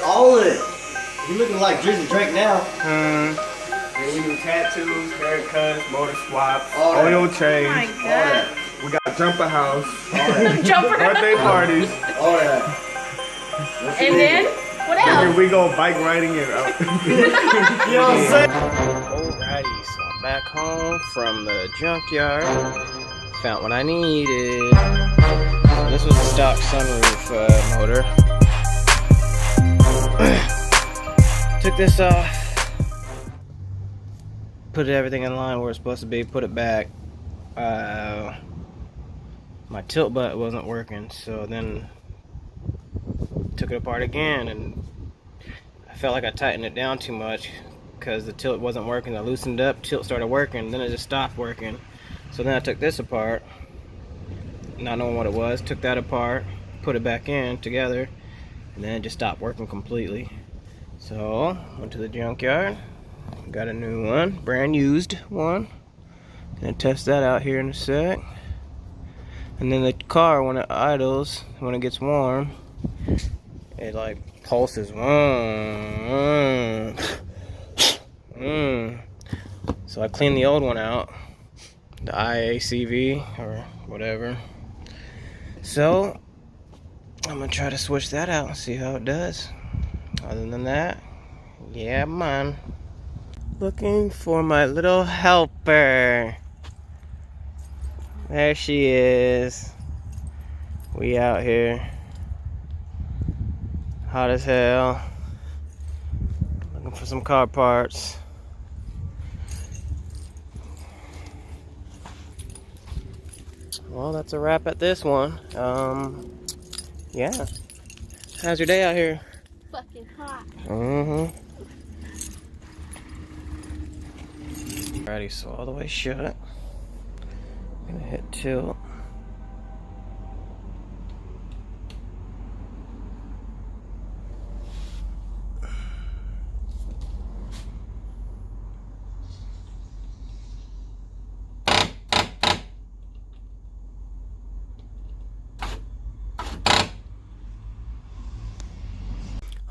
All of it. You looking like Drizzy Drake now. And we do tattoos, haircuts, motor swaps, oil change. Oh my God. We got a jumper house, Jumper. birthday parties. All that. And then, what And else? then we go bike riding and out. You know what I'm saying? Alrighty, so I'm back home from the junkyard. Found what I needed. So this was the stock sunroof motor. Took this off. Put everything in line where it's supposed to be. Put it back. My tilt butt wasn't working, so then took it apart again, and I felt like I tightened it down too much because the tilt wasn't working. I loosened up, tilt started working, then it just stopped working. So then I took this apart, not knowing what it was, took that apart, put it back in together, and then it just stopped working completely. So went to the junkyard, got a new one, brand used one. Gonna test that out here in a sec. And then the car, when it idles, when it gets warm, it like pulses. So I cleaned the old one out, the IACV or whatever. So I'm gonna try to switch that out and see how it does. Other than that, yeah, man. Looking for my little helper. There she is. We out here. Hot as hell. Looking for some car parts. Well, that's a wrap at this one. Yeah. How's your day out here? Fucking hot. Alrighty, so all the way shut. Gonna hit tilt.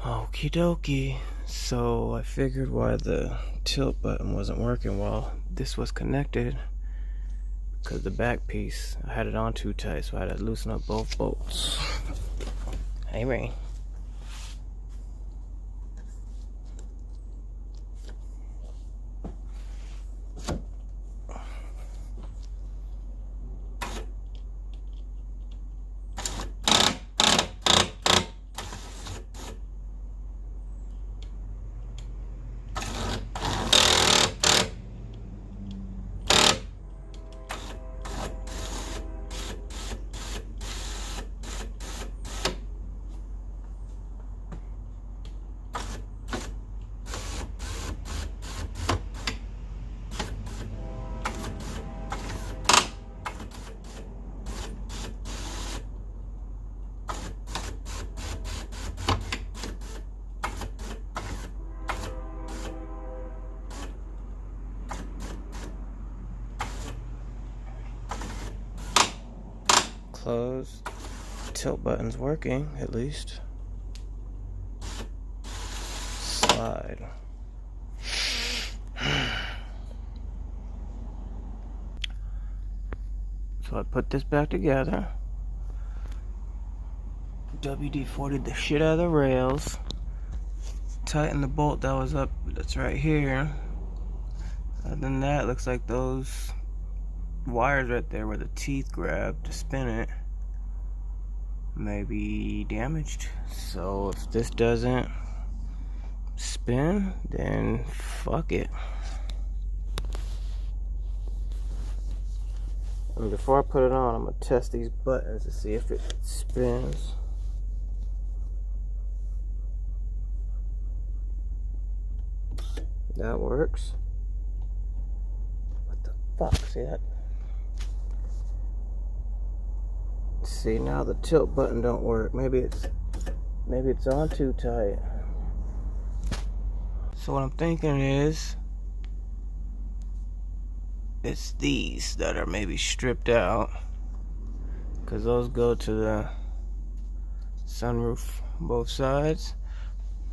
Okie dokie. So I figured why the tilt button wasn't working while this was connected, because the back piece, I had it on too tight, so I had to loosen up both bolts. Hey, Ray. Closed. Tilt button's working, at least. Slide. So I put this back together. WD-40'd the shit out of the rails. Tighten the bolt that was up, that's right here. Other than that, looks like those wires right there where the teeth grab to spin it may be damaged. So if this doesn't spin, then fuck it. And before I put it on, I'm gonna test these buttons to see if it spins. That works. What the fuck? See that? See, now the tilt button don't work. Maybe it's on too tight. So what I'm thinking is it's these that are maybe stripped out, because those go to the sunroof both sides,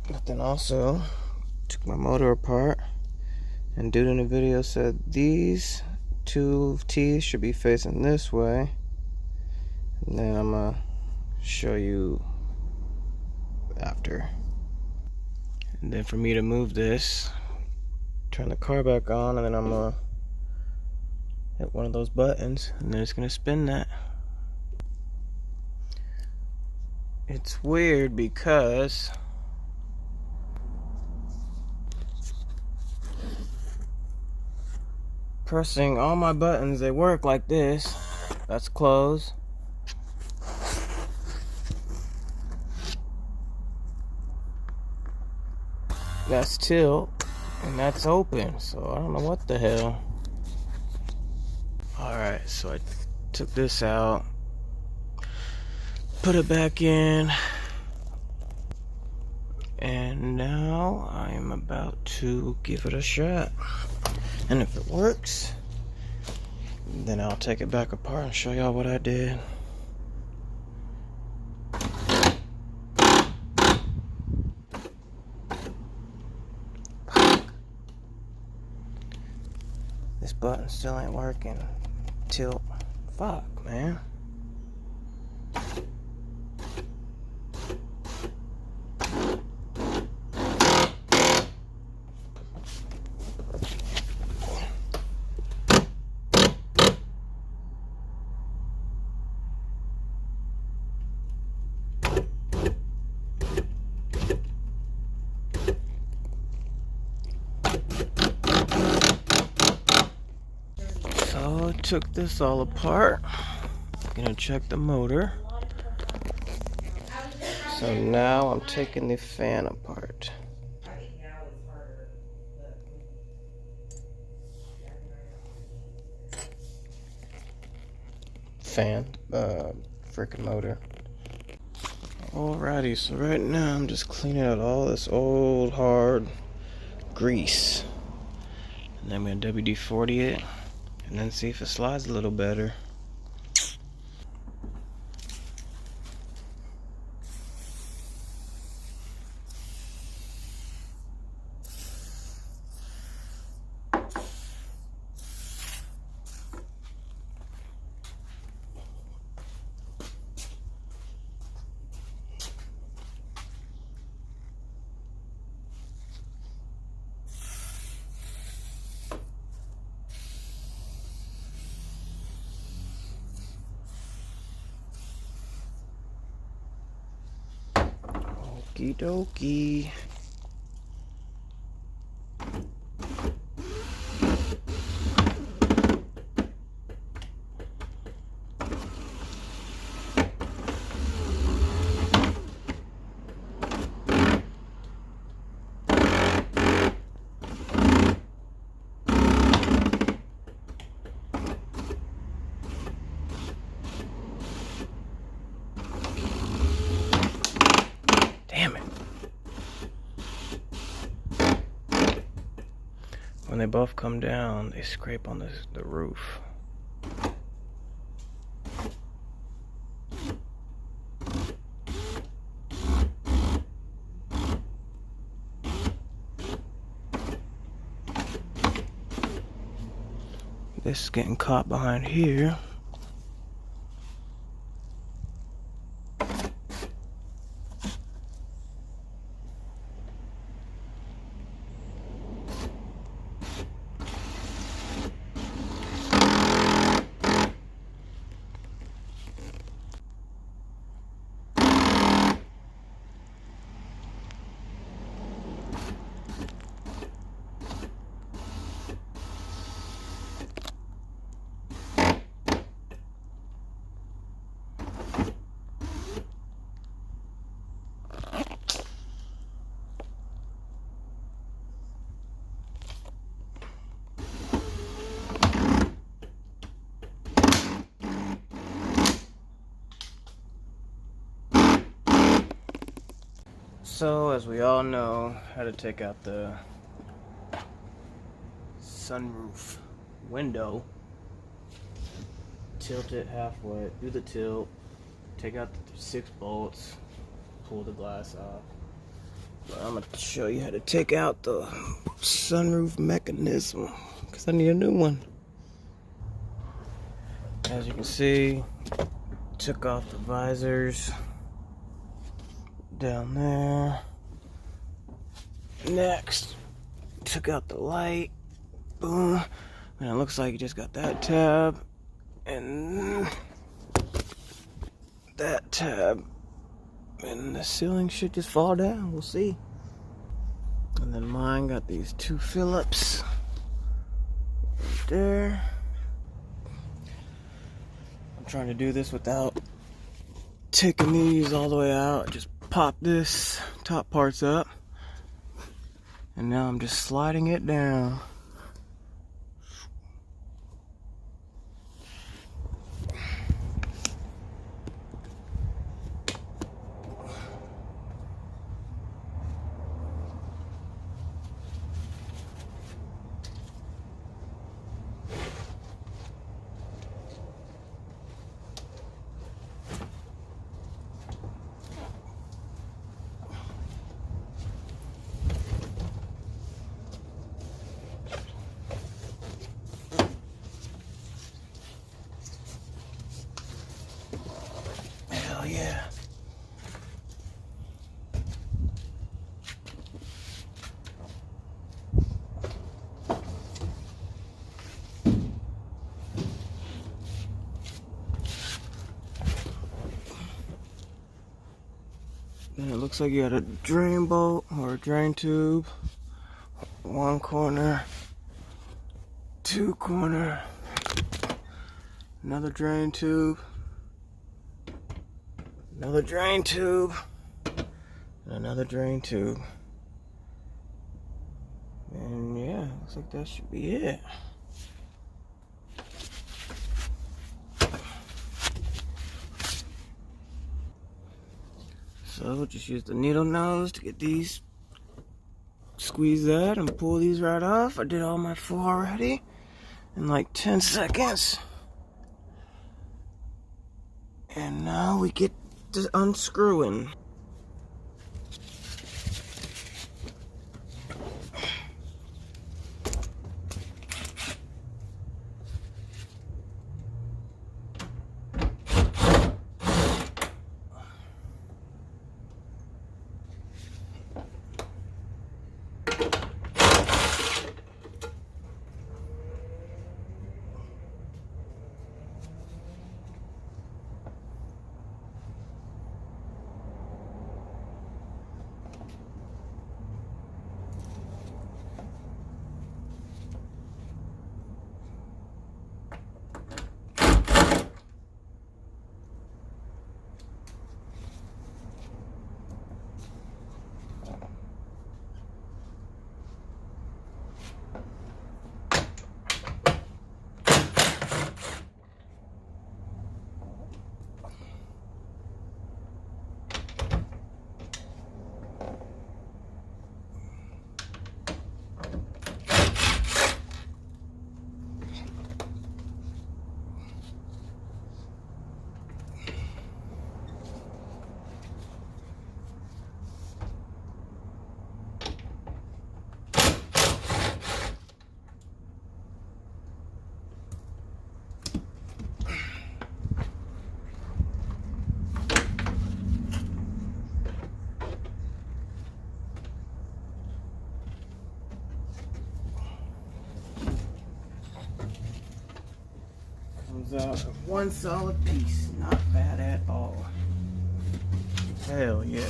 but then also took my motor apart, and dude in the video said these two teeth should be facing this way, and then I'm gonna show you after. And then for me to move this, turn the car back on, and then I'm gonna hit one of those buttons, and then it's gonna spin that. It's weird because pressing all my buttons, they work like this. That's close. That's tilt, and that's open, so I don't know what the hell. Alright, so I took this out, put it back in, and now I am about to give it a shot. And if it works, then I'll take it back apart and show y'all what I did. This button still ain't working. Tilt. Fuck, man. So I took this all apart. Gonna check the motor. So now I'm taking the fan apart. Fan, freaking motor. Alrighty, so right now I'm just cleaning out all this old hard grease. And then I'm gonna WD-40 it and then see if it slides a little better. Okie dokie. Damn it. When they both come down, they scrape on the roof. This is getting caught behind here. So, as we all know, how to take out the sunroof window. Tilt it halfway, do the tilt, take out the 6 bolts, pull the glass off. But I'm gonna show you how to take out the sunroof mechanism, because I need a new one. As you can see, took off the visors down there. Next, took out the light. Boom. And it looks like you just got that tab and that tab. And the ceiling should just fall down. We'll see. And then mine got these 2 Phillips right there. I'm trying to do this without taking these all the way out. Just pop this top parts up. And now I'm just sliding it down. Hell yeah. Then it looks like you got a drain bolt or a drain tube. 1 corner, 2 corner, another drain tube, another drain tube, and another drain tube. And yeah, looks like that should be it. So just use the needle nose to get these, squeeze that and pull these right off. I did all my 4 already in like 10 seconds. And now we get to unscrewing. Comes out of 1 solid piece. Not bad at all. Hell yeah.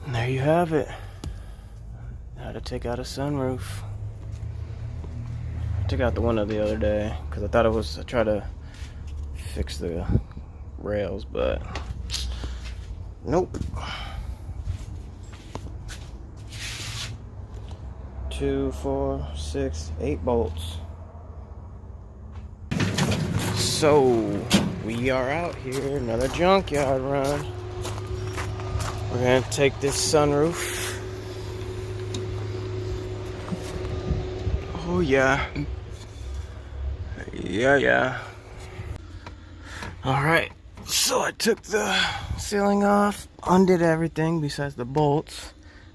And there you have it. How to take out a sunroof. I took out the window the other day because I thought it was, I tried to fix the rails, but nope. 2, 4, 6, 8 bolts. So we are out here, another junkyard run. We're gonna take this sunroof. Oh yeah. Yeah. Alright, so I took the ceiling off, undid everything besides the bolts.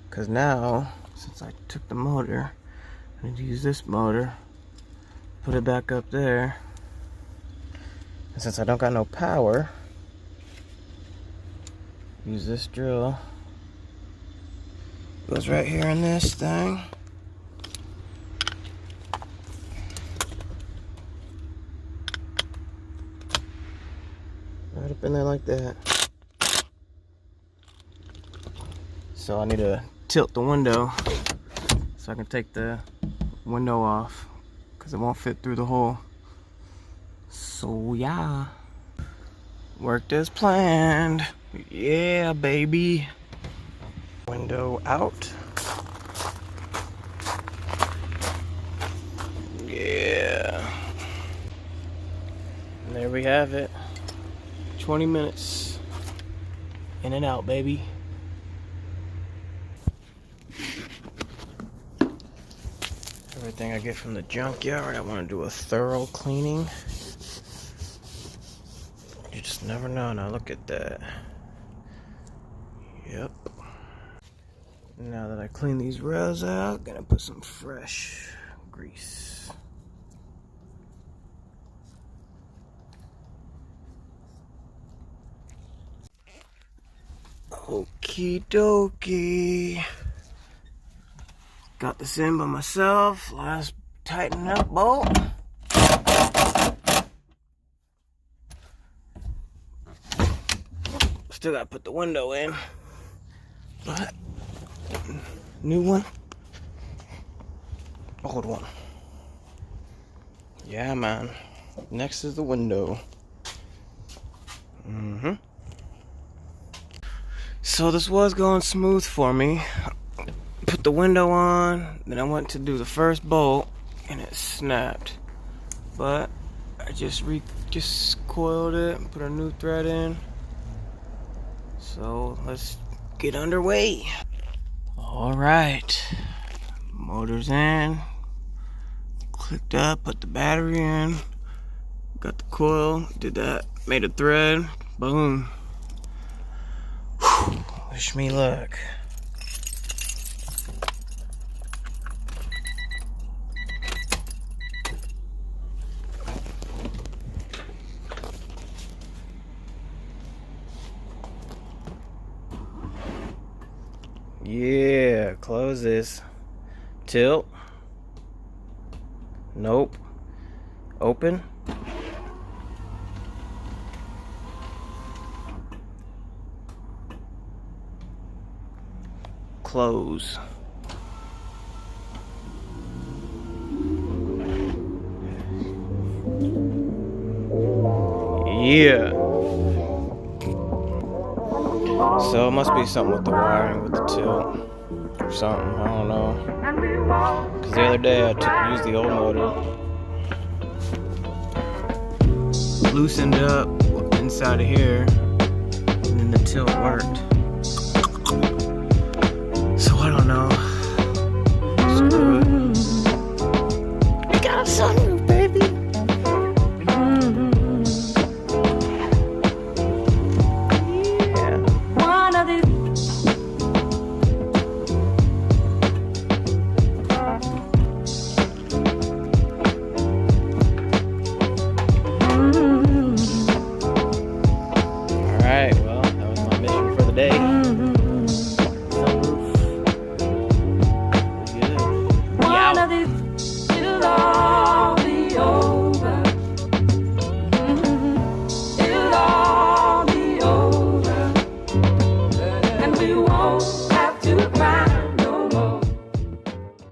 Cause now, since I took the motor, I need to use this motor, put it back up there. And since I don't got no power, use this drill. Goes right here in this thing. Right up in there like that. So I need to tilt the window so I can take the window off because it won't fit through the hole. So yeah, worked as planned. Yeah, baby. Window out. Yeah. And there we have it. 20 minutes in and out, baby. Everything I get from the junkyard, I want to do a thorough cleaning. You just never know. Now look at that. Yep. Now that I clean these rails out, gonna put some fresh grease. Okie dokie. Got this in by myself. Last tighten up bolt. Still gotta put the window in. But new one, old one. Yeah, man. Next is the window. So this was going smooth for me. Put the window on, then I went to do the first bolt, and it snapped. But I just coiled it and put a new thread in. So let's get underway. All right, motor's in, clicked up, put the battery in, got the coil, did that, made a thread, boom. Whew, wish me luck. Yeah, close this. Tilt. Nope. Open. Close. Yeah. So it must be something with the wiring with the tilt or something, I don't know. Because the other day I used the old motor, loosened up inside of here, and then the tilt worked. So I don't know. Screw it. We got a sunroof, baby. Alright, well, that was my mission for the day.